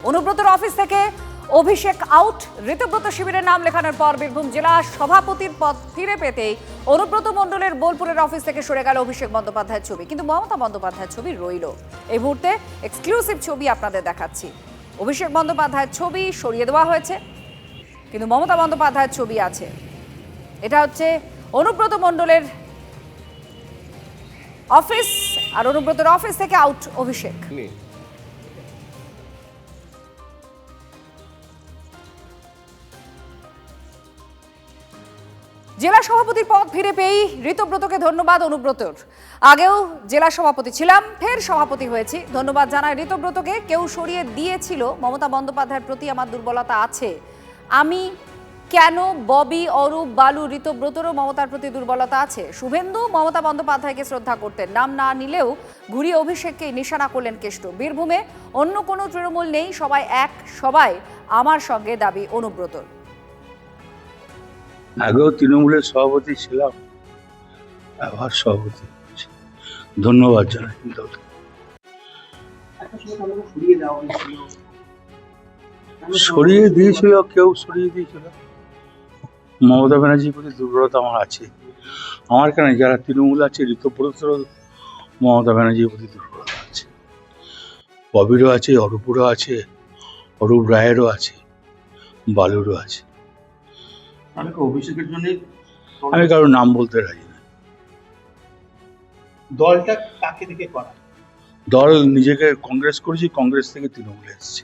অনুব্রতর office থেকে অভিষেক out. Ritabrata শিবিরের নাম লেখানোর পর বীরভূম জেলা সভাপতির পদ ফিরে পেতেই অনুব্রত মণ্ডলের বোলপুরের অফিস থেকে সরে গেল অভিষেক বন্দ্যোপাধ্যায়ের ছবি, কিন্তু মমতা বন্দ্যোপাধ্যায়ের ছবি রইল। এই মুহূর্তে এক্সক্লুসিভ ছবি আপনাদের দেখাচ্ছি। অভিষেক বন্দ্যোপাধ্যায়ের ছবি সরিয়ে দেওয়া হয়েছে, কিন্তু মমতা বন্দ্যোপাধ্যায়ের ছবি আছে। এটা হচ্ছে অনুব্রত মণ্ডলের অফিস, আর অনুব্রতর অফিস থেকে আউট অভিষেক। জেলা সভাপতির পদ ফিরে পেয়েই ঋতব্রতকে ধন্যবাদ অনুব্রতর। আগেও জেলা সভাপতি ছিলাম, ফের সভাপতি হয়েছি, ধন্যবাদ জানায় ঋতব্রতকে। কেউ সরিয়ে দিয়েছিল, মমতা বন্দ্যোপাধ্যায়ের প্রতি আমার দুর্বলতা আছে। আমি কেন ববি, অরূপ, বালু, ঋতব্রতরও মমতার প্রতি দুর্বলতা আছে। শুভেন্দু মমতা বন্দ্যোপাধ্যায়কে শ্রদ্ধা করতেন, নাম না নিলেও ঘুরিয়ে অভিষেককে নিশানা করলেন কেষ্ট। বীরভূমে অন্য কোনো তৃণমূল নেই, সবাই এক, সবাই আমার সঙ্গে, দাবি অনুব্রতর। আগেও তৃণমূলের সভাপতি ছিলাম, আবার সভাপতি। ধন্যবাদ জানাই। সরিয়ে দিয়েছিল, কেউ সরিয়ে দিয়েছিল। মমতা ব্যানার্জির প্রতি দুর্বলতা আমার আছে। আমার কেন, যারা তৃণমূল আছে, ঋতব্রতরও মমতা ব্যানার্জির প্রতি দুর্বলতা আছে, ববিরও আছে, অরূপেরও আছে, অরূপ রায়েরও আছে, বালুরও আছে। অভিষেকের জন্য আমি কারোর নাম বলতে রাজি না। দলটা কাকে দিকে করা? দল নিজেকে কংগ্রেস করেছি, কংগ্রেস থেকে তৃণমূলে এসেছি।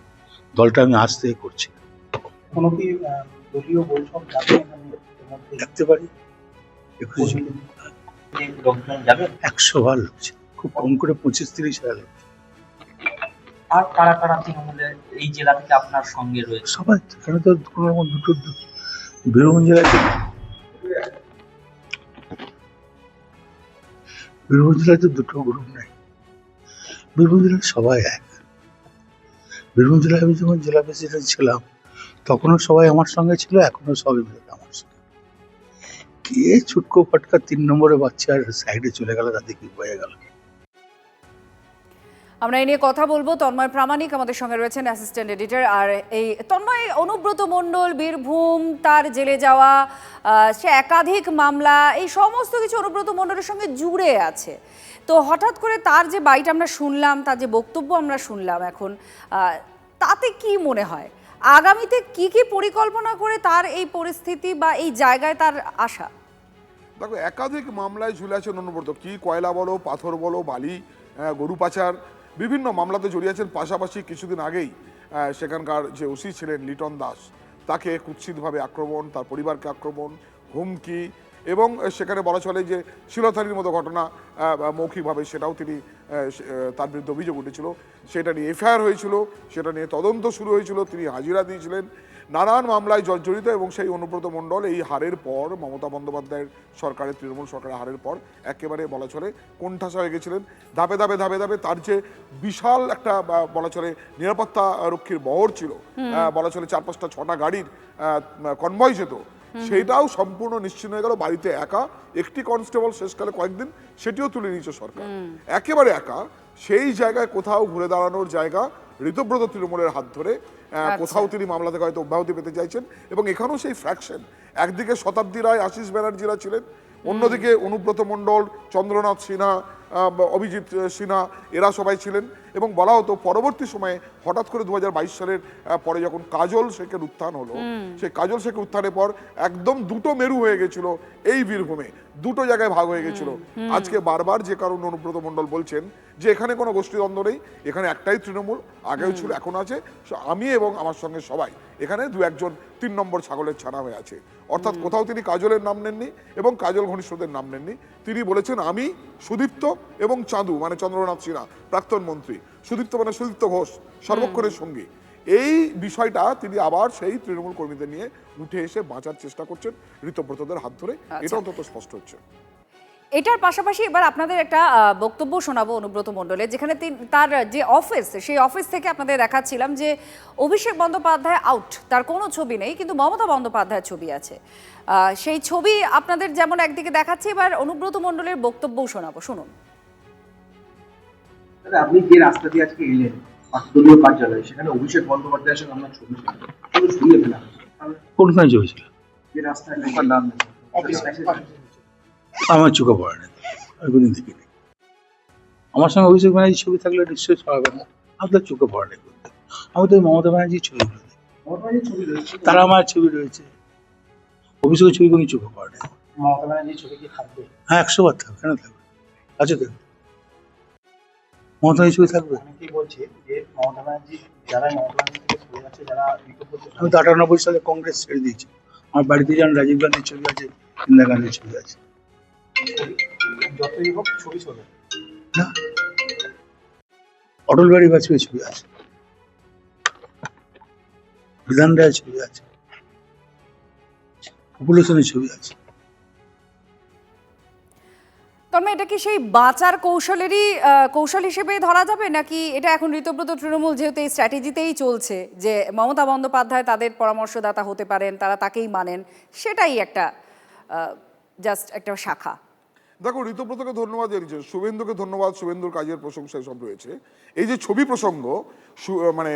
দলটা আমি আজ থেকে করছি। কোনো কি দলীয় বৈঠক দেখতে পারি, লোকজন যাবে? 100 বার লোক, খুব কম করে 25-30 হাজার লোক। আর কারা কারা তৃণমূলের এই জেলা থেকে আপনার সঙ্গে রয়েছে? সবাই। এখানে তো কোনো রকম দুটো বীরভূম জেলায় তো দুটো গ্রুপ নেই। বীরভূম জেলায় সবাই এক। বীরভূম জেলায় আমি যখন জেলা প্রেসিডেন্ট ছিলাম তখনও সবাই আমার সঙ্গে ছিল, এখনো সবাই আমার সঙ্গে। কে ছুটকো ফাটকা 3 নম্বরে বাচ্চা আর সাইডে চলে গেল, তাতে কি হয়ে গেল। আমরা এই নিয়ে কথা বলবো। তন্ময় প্রামাণিক আমাদের সঙ্গে রয়েছেন, অ্যাসিস্ট্যান্ট এডিটর। আর এই তন্ময়, অনুব্রত মণ্ডল, বীরভূম, তার জেলে যাওয়া, সে একাধিক মামলা, এই সমস্ত কিছু অনুব্রত মণ্ডলের সঙ্গে জুড়ে আছে। তো হঠাৎ করে তার যে বাইট আমরা শুনলাম, তার যে বক্তব্য আমরা শুনলাম এখন, তাতে কি মনে হয় আগামীতে কি কি পরিকল্পনা করে তার এই পরিস্থিতি বা এই জায়গায় তার আসা? দেখো, একাধিক মামলায় ঝুলে আছেন অনুব্রত। কি কয়লা বলো, পাথর বলো, বালি, গরু পাচার, বিভিন্ন মামলাতে জড়িয়ে আছেন। পাশাপাশি কিছুদিন আগেই সেখানকার যে ওসি ছিলেন লিটন দাস, তাকে কুৎসিতভাবে আক্রমণ, তার পরিবারকে আক্রমণ, হুমকি, এবং সেখানে বলা চলে যে শিলথারির মতো ঘটনা মৌখিকভাবে সেটাও তিনি, তার বিরুদ্ধে অভিযোগ উঠেছিল, সেটা নিয়ে এফআইআর হয়েছিল, সেটা নিয়ে তদন্ত শুরু হয়েছিল, তিনি হাজিরা দিয়েছিলেন, নানান মামলায় জর্জরিত। এবং সেই অনুব্রত মণ্ডল এই হারের পর, মমতা বন্দ্যোপাধ্যায়ের সরকারের, তৃণমূল সরকারের হারের পর একেবারে বলা চলে কোণঠাসা হয়ে গেছিলেন। ধাপে ধাপে ধাপে ধাপে তার যে বিশাল একটা বলা চলে নিরাপত্তা রক্ষীর বহর ছিল, বলা চলে 4-5-6টা গাড়ির কনভয় যেত, সেইটাও সম্পূর্ণ নিশ্চিন্ন হয়ে গেল। বাড়িতে একা, একটি কনস্টেবল শেষকালে কয়েকদিন, সেটিও তুলে নিয়েছে সরকার, একেবারে একা। সেই জায়গায় কোথাও ঘুরে দাঁড়ানোর জায়গা ঋতব্রত তৃণমূলের হাত ধরে কোথাও তিনি মামলা থেকে হয়তো অব্যাহতি পেতে চাইছেন। এবং এখানেও সেই ফ্র্যাকশন, একদিকে শতাব্দী রায়, আশিস ব্যানার্জিরা ছিলেন, অন্যদিকে অনুব্রত মণ্ডল, চন্দ্রনাথ সিনহা, অভিজিৎ সিনহা, এরা সবাই ছিলেন। এবং বলা হতো পরবর্তী সময়ে হঠাৎ করে 2022 সালের পরে যখন কাজল শেখের উত্থান হলো, সেই কাজল শেখের উত্থানের পর একদম দুটো মেরু হয়ে গেছিল এই বীরভূমে, দুটো জায়গায় ভাগ হয়ে গেছিল। আজকে বারবার যে কারণ অনুব্রত মণ্ডল বলছেন যে এখানে কোনো গোষ্ঠীদ্বন্দ্ব নেই, এখানে একটাই তৃণমূল, আগেও ছিল, এখন আছে, আমি এবং আমার সঙ্গে সবাই, এখানে 2-1 3 নম্বর ছাগলের ছানা হয়ে আছে। অর্থাৎ কোথাও তিনি কাজলের নাম নেননি এবং কাজল ঘনিষ্ঠদের নাম নেননি। তিনি বলেছেন আমি, সুদীপ্ত এবং চাঁদু মানে চন্দ্রনাথ সিনহা, প্রাক্তন মন্ত্রী, সুদীপ্ত মানে সুদীপ্ত ঘোষ, সর্বক্ষণের সঙ্গী। এই বিষয়টা তিনি আবার সেই তৃণমূল কর্মীদের নিয়ে উঠে এসে বাঁচার চেষ্টা করছেন ঋতব্রতদের হাত ধরে, এটা অন্তত স্পষ্ট হচ্ছে। এটার পাশাপাশি এবার আপনাদের একটা বক্তব্য শোনাবো অনুব্রত মণ্ডলের, যেখানে তার যে অফিস, সেই অফিস থেকে আপনাদের দেখাচ্ছিলাম যে অভিষেক বন্দ্যোপাধ্যায় আউট, তার কোনো ছবি নেই, কিন্তু মমতা বন্দ্যোপাধ্যায়ের ছবি আছে। সেই ছবি আপনাদের যেমন একদিকে দেখাচ্ছি, এবার অনুব্রত মণ্ডলের বক্তব্যও শোনাবো, শুনুন। আপনি যে রাস্তা দিয়ে আজকে এলেন, দলীয় কার্যালয়, সেখানে অভিষেক বন্দ্যোপাধ্যায়ের সঙ্গে আমরা ছবি তুলি সরিয়ে ফেলা কোনখানে চলেছিল যে রাস্তায় ঢোকার নাম নেই, অফিস আমার চোখে পড়ে না, আমি কোনদিন দেখিনি। আমার সঙ্গে অভিষেক ব্যানার্জির ছবি থাকলে নিশ্চয়ই ছড়াবে না, আপনার চোখে পড়ে না। আমি তো ওই মমতা ব্যানার্জির ছবিগুলো দেখি, ছবি রয়েছে। তারা আমার ছবি রয়েছে, অভিষেকের ছবি কোনো চোখে পড়ে না। মমতা ব্যানার্জির ছবি কি থাকবে? হ্যাঁ, 100 বার থাকবে, কেন থাকবে, আছে তো মমতা ব্যানার্জির ছবি থাকবে। অনেকেই বলছে যে মমতা ব্যানার্জি, যারা মমতা ব্যানার্জি থেকে সরে যাচ্ছে, যারা আমি তো 98 সালে কংগ্রেস ছেড়ে দিয়েছি, আমার বাড়িতে যেন রাজীব গান্ধীর ছবি আছে, ইন্দিরা গান্ধীর ছবি আছে। যতই হোক ছবি চলে না, অটল বিহারী বাজপেয়ীর ছবি আছে, বিধান রায়ের ছবি আছে, পপুলেশনের ছবি আছে। তন্ময়, এটা কি সেই বাঁচার কৌশল হিসেবেই ধরা যাবে, নাকি এটা এখন ঋতব্রত তৃণমূল যেহেতু এই স্ট্র্যাটেজিতেই চলছে যে মমতা বন্দ্যোপাধ্যায় তাদের পরামর্শদাতা হতে পারেন, তারা তাকেই মানেন, সেটাই একটা জাস্ট একটা শাখা? দেখো, ঋতব্রতকে ধন্যবাদ জানিয়েছেন, শুভেন্দুকে ধন্যবাদ, শুভেন্দুর কাজের প্রশংসা সব রয়েছে। এই যে ছবি প্রসঙ্গ, মানে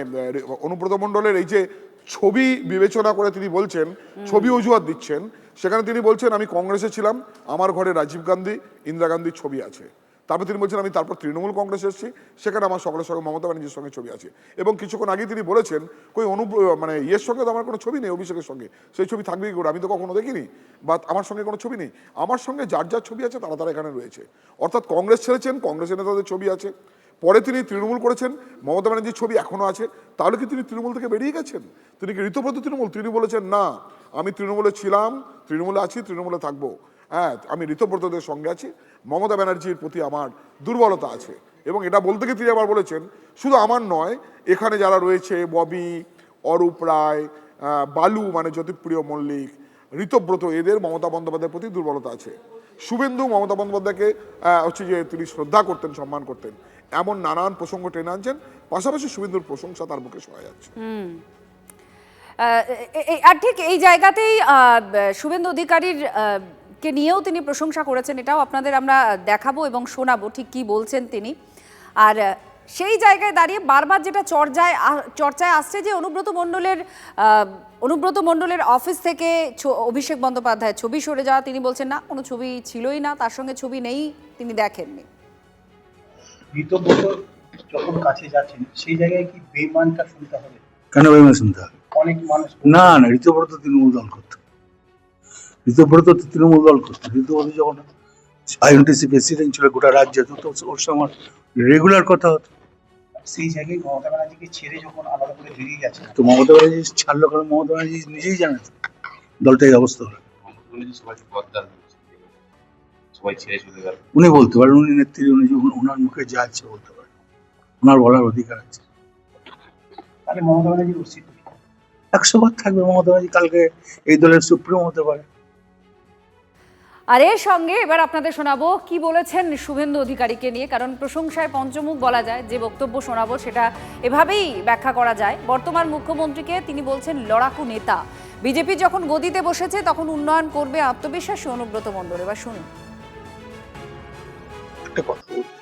অনুব্রত মণ্ডলের এই যে ছবি বিবেচনা করে তিনি বলছেন, ছবি অজুহাত দিচ্ছেন, সেখানে তিনি বলছেন আমি কংগ্রেসে ছিলাম, আমার ঘরে রাজীব গান্ধী, ইন্দিরা গান্ধীর ছবি আছে। তারপর তিনি বলছেন আমি তারপর তৃণমূল কংগ্রেসে এসেছি, সেখানে আমার সকলের সঙ্গে মমতা ব্যানার্জির সঙ্গে ছবি আছে। এবং কিছুক্ষণ আগেই তিনি বলেছেন কই মানে ইয়ের সঙ্গে তো আমার কোনো ছবি নেই, অভিষেকের সঙ্গে, সেই ছবি থাকবে কি করে, আমি তো কখনো দেখিনি, বা আমার সঙ্গে কোনো ছবি নেই। আমার সঙ্গে যার যার ছবি আছে তারা তারা এখানে রয়েছে। অর্থাৎ কংগ্রেস ছেড়েছেন, কংগ্রেসের নেতাদের ছবি আছে, পরে তিনি তৃণমূল করেছেন, মমতা ব্যানার্জির ছবি এখনো আছে, তাহলে কি তিনি তৃণমূল থেকে বেরিয়ে গেছেন? তিনি কি ঋতব্রত তৃণমূল? তিনি বলেছেন না, আমি তৃণমূলে ছিলাম, তৃণমূলে আছি, তৃণমূলে থাকবো। হ্যাঁ, আমি ঋতব্রতদের সঙ্গে আছি, মমতা ব্যানার্জির প্রতি আমার দুর্বলতা আছে। এবং এটা বলতে গিয়ে তিনি আবার বলেছেন শুধু আমার নয়, এখানে যারা রয়েছে ববি, অরূপ রায়, বালু মানে জ্যোতিপ্রিয় মল্লিক, ঋতব্রত, এদের মমতা বন্দ্যোপাধ্যায়ের প্রতি দুর্বলতা আছে। শুভেন্দু মমতা বন্দ্যোপাধ্যায়কে হচ্ছে যে তিনি শ্রদ্ধা করতেন, সম্মান করতেন, এমন নানান প্রসঙ্গ টেনে আনছেন। পাশাপাশি শুভেন্দুর প্রশংসা তার মুখে শোনা যাচ্ছে। আর ঠিক এই জায়গাতেই শুভেন্দু অধিকারীর কে নিয়েও তিনি প্রশংসা করেছেন, এটাও আপনাদের আমরা দেখাবো এবং শোনাবো ঠিক কি বলছেন তিনি। আর সেই জায়গায় দাঁড়িয়ে বারবার যেটা চর্চায় আসছে যে অনুব্রত মণ্ডলের অফিস থেকে অভিষেক বন্দ্যোপাধ্যায়ের ছবি সরে যাওয়া, তিনি বলছেন না, কোনো ছবি ছিলই না, তার সঙ্গে ছবি নেই, তিনি দেখেননি। ঋতব্রত যখন কাছে যাচ্ছেন সেই জায়গায় কি বেমানটা শুনতে হবে? কেন বেমান শুনতে হবে? অনেক মানুষ না না, ঋতব্রত তৃণমূল দল করতো, ঋতব্রত তৃণমূল দল করতো। ঋতব্রত যখন আইএনটিসি প্রেসিডেন্ট ছিল গোটা রাজ্যে, তো ওর সঙ্গে আমার রেগুলার কথা হতো। সেই জায়গায় মমতা ব্যানার্জিকে ছেড়ে যখন আলাদা করে বেরিয়ে গেছে, তো মমতা ব্যানার্জি ছাড়লো, কারণ মমতা ব্যানার্জি নিজেই জানে দলটা এই অবস্থা হলো। উনি বলতে পারেন, উনি নেত্রী, উনি যখন ওনার মুখে যা আছে বলতে পারেন, ওনার বলার অধিকার আছে। তাহলে মমতা ব্যানার্জির অস্তিত্ব 100 বার থাকবে। মমতা ব্যানার্জি কালকে এই দলের সুপ্রিম হতে পারে। আর এর সঙ্গে এবার আপনাদের শোনাবো কি বলেছেন শুভেন্দু অধিকারীকে নিয়ে, কারণ প্রশংসায় পঞ্চমুখ বলা যায়, যে বক্তব্য শোনাবো সেটা এভাবেই ব্যাখ্যা করা যায়। বর্তমান মুখ্যমন্ত্রীকে তিনি বলছেন লড়াকু নেতা, বিজেপি যখন গদিতে বসেছে তখন উন্নয়ন করবে আত্মবিশ্বাসী অনুব্রত মণ্ডল। এবার শুনুন। একটা কথা বলতে,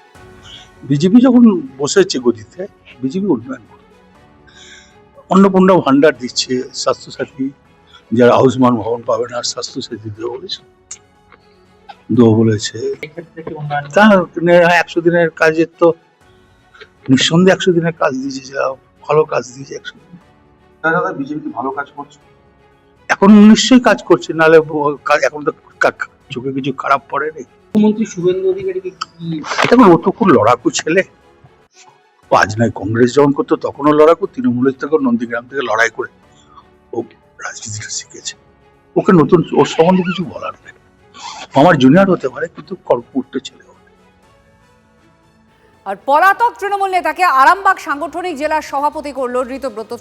বিজেপি যখন বসেছে গদিতে, বিজেপি উন্নয়ন করবে, অন্নপূর্ণা ভান্ডার দিচ্ছে, স্বাস্থ্যসাথী যারা আয়ুষ্মান ভবন পাবে না স্বাস্থ্যসাথী দেবো বলেছে, তা 100 দিনের কাজের তো নিঃসন্দেহে 100 দিনের কাজ দিয়েছে, যা ভালো কাজ দিয়েছে 100 দিন। দাদা বিজেপি কি ভালো কাজ করছে? এখন নিশ্চয়ই কাজ করছে, নাহলে এখন তো চোখে কিছু খারাপ পড়েনি। মুখ্যমন্ত্রী শুভেন্দু অধিকারীকে কি এখন ও তো খুব লড়াকু ছেলে, ও আজ নয়, কংগ্রেস যখন করতো তখনও লড়াকু, তৃণমূলের থেকে নন্দীগ্রাম থেকে লড়াই করে ও রাজনীতিটা শিখেছে। ওকে নতুন ওর সম্বন্ধে কিছু বলার নেই, আমার জুনিয়র হতে পারে কিন্তু কর্পূর্ত ছেলে। আর পলাতক তৃণমূল নেতাকে আরামবাগ সাংগঠনিক জেলার সভাপতি করল ঋতব্রত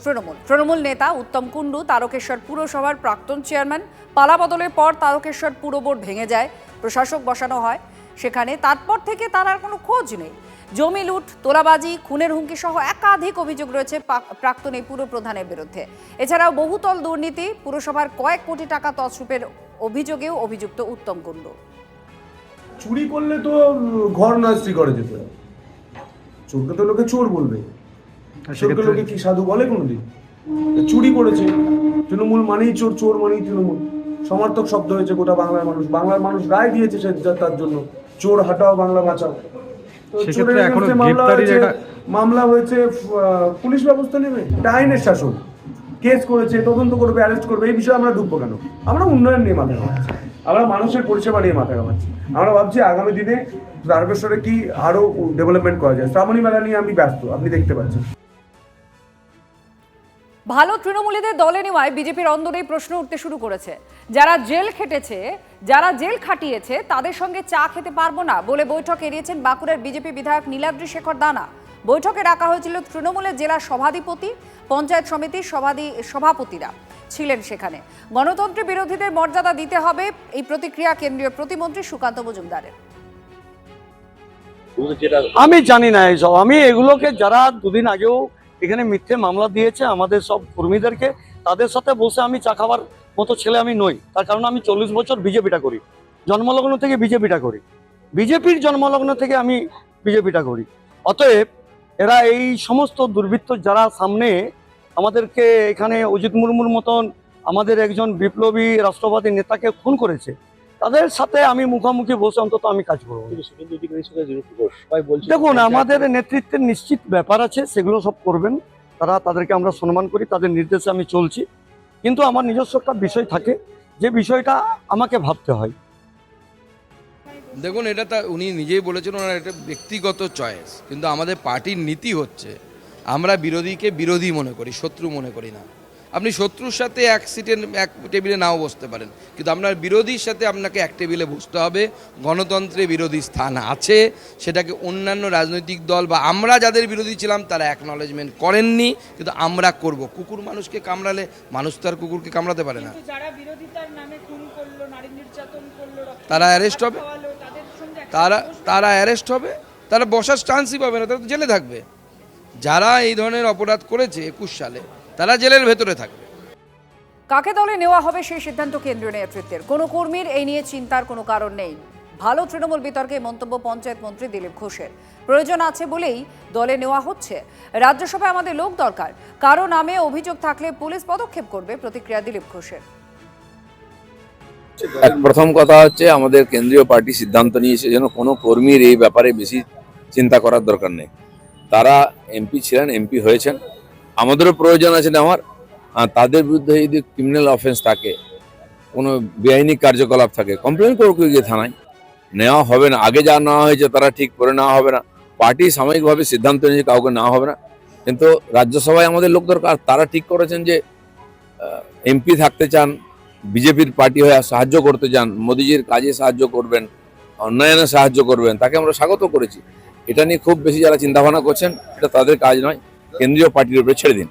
তৃণমূল নেতা উত্তম কুণ্ডু তারকেশ্বর পুরসভার প্রাক্তন চেয়ারম্যান। পালাবদলের পর তারকেশ্বর পুর বোর্ড ভেঙে যায়, প্রশাসক বসানো হয় সেখানে, তারপর থেকে তার আর কোনো খোঁজ নেই। জমি লুট, তোলাবাজি, খুনের হুমকি সহ একাধিক অভিযোগ রয়েছে প্রাক্তন এই পুর প্রধানের বিরুদ্ধে। এছাড়াও বহুতল দুর্নীতি, পুরসভার কয়েক কোটি টাকা তছরূপের অভিযোগেও অভিযুক্ত উত্তম কুণ্ডু। চুরি করলে তো ঘর নষ্ট করে যেতে হবে, চোরকে তো লোকে চোর বলবে, চোরকে লোকে কি সাধু বলে কোনোদিন? চুরি করেছে, তৃণমূল মানেই চোর, চোর মানেই তৃণমূল, সমর্থক শব্দ হয়েছে গোটা বাংলার মানুষ রায় দিয়েছে সে তার জন্য, চোর হাটাও বাংলা বাঁচাও। তো চোরের against এ মামলা হয়েছে, পুলিশ ব্যবস্থা নেবে, এটা আইনের শাসন। কেস করেছে, তদন্ত করবে, অ্যারেস্ট করবে, এই বিষয়ে আমরা ঢুকবো কেন? আমরা উন্নয়ন নিয়ে মাথা ঘামাচ্ছি, আমরা মানুষের পরিষেবা নিয়ে মাথা ঘামাচ্ছি। আমরা ভাবছি আগামী দিনে তারকেশ্বরে কি আরো ডেভেলপমেন্ট করা যায়। শ্রাবণী মেলা নিয়ে আমি ব্যস্ত, আপনি দেখতে পাচ্ছেন। ভালো তৃণমূলীদের দলে নেওয়ায় বিজেপির অন্দরেই প্রশ্ন উঠতে শুরু করেছে। যারা জেল খেটেছে, যারা জেল খাটিয়েছে, তাদের সঙ্গে চা খেতে পারবো না বলে বৈঠক এড়িয়েছেন বাঁকুড়ার বিজেপি বিধায়ক নীলাদ্রি শেখর দানা। বৈঠকে ডাকা হয়েছিল তৃণমূলের জেলা সভাধিপতি, পঞ্চায়েত সমিতির সভাপতিরা ছিলেন সেখানে। গণতন্ত্র বিরোধীদের মর্যাদা দিতে হবে, এই প্রতিক্রিয়া কেন্দ্রীয় প্রতিমন্ত্রী সুকান্ত মজুমদারের। আমি জানি না এইসব, আমি এগুলোকে যারা দুদিন আগেও এখানে মিথ্যে মামলা দিয়েছে আমাদের সব কর্মীদেরকে, তাদের সাথে বসে আমি চা খাবার মতো ছেলে আমি নই। তার কারণ আমি 40 বছর বিজেপিটা করি, জন্মলগ্ন থেকে বিজেপিটা করি, বিজেপির জন্মলগ্ন থেকে আমি বিজেপিটা করি। অতএব এরা এই সমস্ত দুর্বৃত্ত যারা সামনে আমাদেরকে এখানে অজিত মুর্মুর মতন আমাদের একজন বিপ্লবী রাষ্ট্রবাদী নেতাকে খুন করেছে, তাদের সাথে আমি মুখোমুখি বসে অন্তত আমি কাজ করবো। দেখুন, আমাদের নেতৃত্বের নিশ্চিত ব্যাপার আছে, সেগুলো সব করবেন তারা, তাদেরকে আমরা সম্মান করি, তাদের নির্দেশে আমি চলছি। কিন্তু আমার নিজস্ব একটা বিষয় থাকে, যে বিষয়টা আমাকে ভাবতে হয়। দেখুন, এটা তা উনি নিজেই বলেছেন, ওনার এটা ব্যক্তিগত চয়েস, কিন্তু আমাদের পার্টির নীতি হচ্ছে আমরা বিরোধীকে বিরোধী মনে করি, শত্রু মনে করি না। আপনি শত্রুর সাথে এক টেবিলে নাও বসতে পারেন, কিন্তু আপনার বিরোধীর সাথে আপনাকে এক টেবিলে বসতে হবে। গণতন্ত্রে বিরোধী স্থান আছে, সেটাকে অন্যান্য রাজনৈতিক দল বা আমরা যাদের বিরোধী ছিলাম তারা অ্যাকনলেজমেন্ট করেননি, কিন্তু আমরা করব। কুকুর মানুষকে কামড়ালে মানুষ তো আর কুকুরকে কামড়াতে পারে না। তারা অ্যারেস্ট হবে, তারা অ্যারেস্ট হবে, তারা বসার চান্সই পাবে না, তারা তো জেলে থাকবে। যারা এই ধরনের অপরাধ করেছে 21 সালে, তারা জেলের ভেতরে থাকবে। কাকে দলে নেওয়া হবে সেই সিদ্ধান্ত কেন্দ্রীয় নেতৃত্বের, কোনো কর্মীর এই নিয়ে চিন্তার কোনো কারণ নেই। ভালো তৃণমূল বিতর্কে মন্তব্য পঞ্চায়েত মন্ত্রী দিলীপ ঘোষের। প্রয়োজন আছে বলেই দলে নেওয়া হচ্ছে, রাজ্যসভায় আমাদের লোক দরকার, কারো নামে অভিযোগ থাকলে পুলিশ পদক্ষেপ করবে, প্রতিক্রিয়া দিলীপ ঘোষের। প্রথম কথা হচ্ছে, আমাদের কেন্দ্রীয় পার্টি সিদ্ধান্ত নিয়েছে যেন কোনো কর্মীর এই ব্যাপারে বেশি চিন্তা করার দরকার নেই। তারা এমপি ছিলেন, এমপি হয়েছেন, আমাদেরও প্রয়োজন আছে নেওয়ার। তাদের বিরুদ্ধে যদি ক্রিমিনাল অফেন্স থাকে, কোনো বেআইনি কার্যকলাপ থাকে, কমপ্লেন করুক গিয়ে থানায়, নেওয়া হবে না। আগে যা নেওয়া হয়েছে তারা ঠিক করে নেওয়া হবে না। পার্টি সাময়িকভাবে সিদ্ধান্ত নিয়েছে কাউকে নেওয়া হবে না, কিন্তু রাজ্যসভায় আমাদের লোক দরকার। তারা ঠিক করেছেন যে এমপি থাকতে চান, বিজেপির পার্টি হয়ে সাহায্য করতে চান, মোদিজির কাজে সাহায্য করবেন, উন্নয়নে সাহায্য করবেন, তাকে আমরা স্বাগত করেছি। এটা নিয়ে খুব বেশি যারা চিন্তাভাবনা করছেন, এটা তাদের কাজ নয়, কেন্দ্রীয় পার্টির উপরে ছেড়ে দিন।